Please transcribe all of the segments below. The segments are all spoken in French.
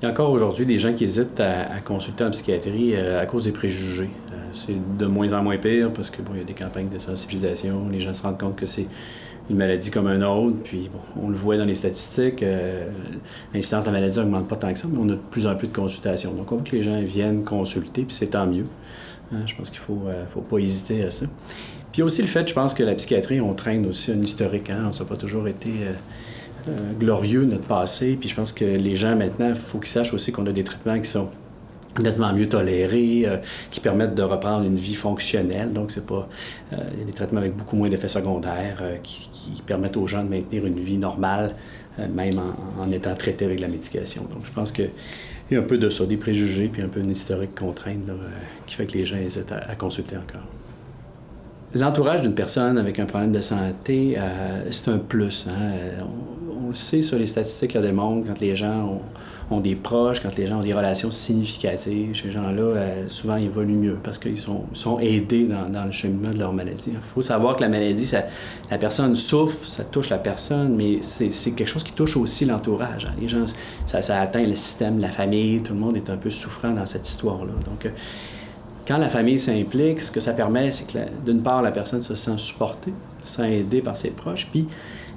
Il y a encore aujourd'hui des gens qui hésitent à consulter en psychiatrie à cause des préjugés. C'est de moins en moins pire parce que bon, il y a des campagnes de sensibilisation, les gens se rendent compte que c'est une maladie comme un autre, puis bon, on le voit dans les statistiques, l'incidence de la maladie n'augmente pas tant que ça, mais on a de plus en plus de consultations. Donc on veut que les gens viennent consulter, puis c'est tant mieux. Je pense qu'il ne faut pas hésiter à ça. Puis il y a aussi le fait, je pense que la psychiatrie, on traîne aussi un historique. On n'a pas toujours été glorieux, notre passé. Puis je pense que les gens, maintenant, il faut qu'ils sachent aussi qu'on a des traitements qui sont nettement mieux tolérés, qui permettent de reprendre une vie fonctionnelle. Donc, c'est pas... il y a des traitements avec beaucoup moins d'effets secondaires qui permettent aux gens de maintenir une vie normale, même en étant traités avec la médication. Donc, je pense qu'il y a un peu de ça, des préjugés, puis un peu une historique contrainte là, qui fait que les gens hésitent à consulter encore. L'entourage d'une personne avec un problème de santé, c'est un plus. On le sait sur les statistiques, le démontrent, quand les gens ont des proches, quand les gens ont des relations significatives, ces gens-là, souvent, ils évoluent mieux parce qu'ils sont aidés dans le cheminement de leur maladie. Il faut savoir que la maladie, la personne souffre, ça touche la personne, mais c'est quelque chose qui touche aussi l'entourage. Les gens, ça atteint le système, la famille, tout le monde est un peu souffrant dans cette histoire-là. Donc, quand la famille s'implique, ce que ça permet, c'est que d'une part, la personne se sent supportée, se sent aidée par ses proches, puis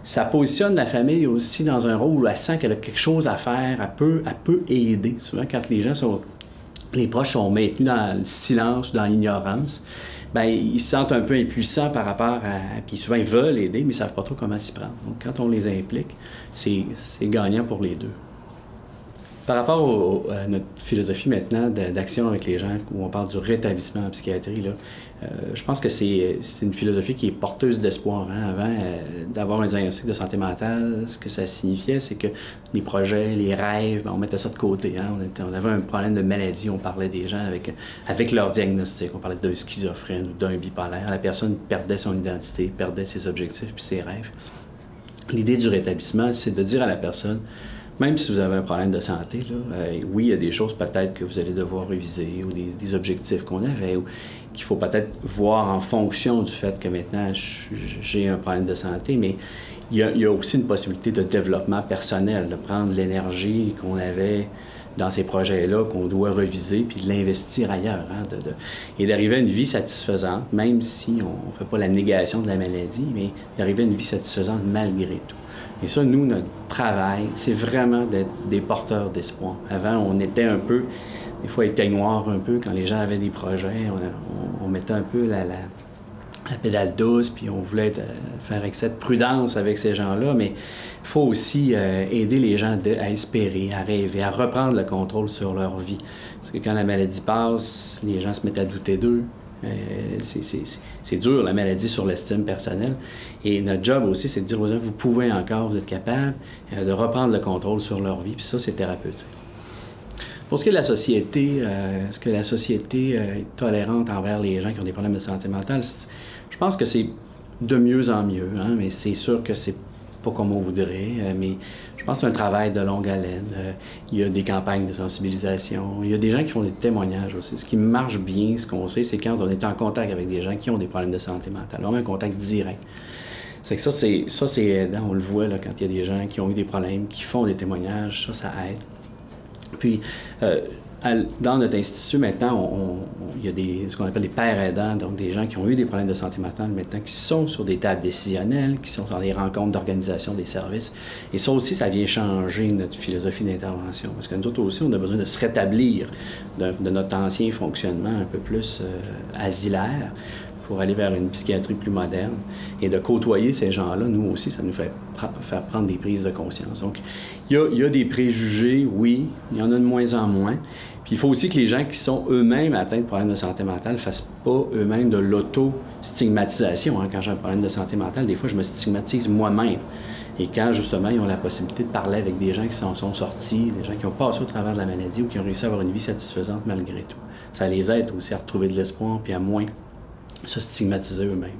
ça positionne la famille aussi dans un rôle où elle sent qu'elle a quelque chose à faire, elle peut aider. Souvent, quand les proches sont maintenus dans le silence ou dans l'ignorance, bien, ils se sentent un peu impuissants par rapport à... Puis souvent, ils veulent aider, mais ils ne savent pas trop comment s'y prendre. Donc, quand on les implique, c'est gagnant pour les deux. Par rapport à notre philosophie maintenant d'action avec les gens, où on parle du rétablissement en psychiatrie, là, je pense que c'est une philosophie qui est porteuse d'espoir. Avant d'avoir un diagnostic de santé mentale, ce que ça signifiait, c'est que les projets, les rêves, on mettait ça de côté. On avait un problème de maladie, on parlait des gens avec leur diagnostic. On parlait d'un schizophrène ou d'un bipolaire. La personne perdait son identité, perdait ses objectifs puis ses rêves. L'idée du rétablissement, c'est de dire à la personne, même si vous avez un problème de santé, là, oui, il y a des choses peut-être que vous allez devoir réviser ou des objectifs qu'on avait ou qu'il faut peut-être voir en fonction du fait que maintenant j'ai un problème de santé, mais il y a aussi une possibilité de développement personnel, de prendre l'énergie qu'on avait dans ces projets-là, qu'on doit reviser, puis de l'investir ailleurs, et d'arriver à une vie satisfaisante, même si on ne fait pas la négation de la maladie, mais d'arriver à une vie satisfaisante malgré tout. Et ça, nous, notre travail, c'est vraiment d'être des porteurs d'espoir. Avant, on était un peu, des fois, éteignoir un peu, quand les gens avaient des projets, on mettait un peu la pédale douce, puis on voulait faire excès de prudence avec ces gens-là, mais il faut aussi aider les gens à espérer, à rêver, à reprendre le contrôle sur leur vie. Parce que quand la maladie passe, les gens se mettent à douter d'eux. C'est dur, la maladie, sur l'estime personnelle. Et notre job aussi, c'est de dire aux gens, vous pouvez encore, vous êtes capable de reprendre le contrôle sur leur vie, puis ça, c'est thérapeutique. Pour ce qui est de la société, est-ce que la société est tolérante envers les gens qui ont des problèmes de santé mentale? Je pense que c'est de mieux en mieux, mais c'est sûr que c'est pas comme on voudrait, mais je pense que c'est un travail de longue haleine. Il y a des campagnes de sensibilisation, il y a des gens qui font des témoignages aussi. Ce qui marche bien, ce qu'on sait, c'est quand on est en contact avec des gens qui ont des problèmes de santé mentale, vraiment un contact direct. C'est que ça, c'est aidant, on le voit là, quand il y a des gens qui ont eu des problèmes, qui font des témoignages, ça aide. Puis, dans notre institut, maintenant, il y a ce qu'on appelle les pairs aidants, donc des gens qui ont eu des problèmes de santé mentale maintenant, qui sont sur des tables décisionnelles, qui sont dans des rencontres d'organisation des services. Et ça aussi, ça vient changer notre philosophie d'intervention. Parce que nous autres aussi, on a besoin de se rétablir de notre ancien fonctionnement un peu plus asilaire pour aller vers une psychiatrie plus moderne. Et de côtoyer ces gens-là, nous aussi, ça nous fait faire prendre des prises de conscience. Donc, il y a des préjugés, oui, il y en a de moins en moins. Puis il faut aussi que les gens qui sont eux-mêmes atteints de problèmes de santé mentale ne fassent pas eux-mêmes de l'auto-stigmatisation. Quand j'ai un problème de santé mentale, des fois, je me stigmatise moi-même. Et quand, justement, ils ont la possibilité de parler avec des gens qui s'en sont sortis, des gens qui ont passé au travers de la maladie ou qui ont réussi à avoir une vie satisfaisante malgré tout, ça les aide aussi à retrouver de l'espoir puis à moins se stigmatiser eux-mêmes.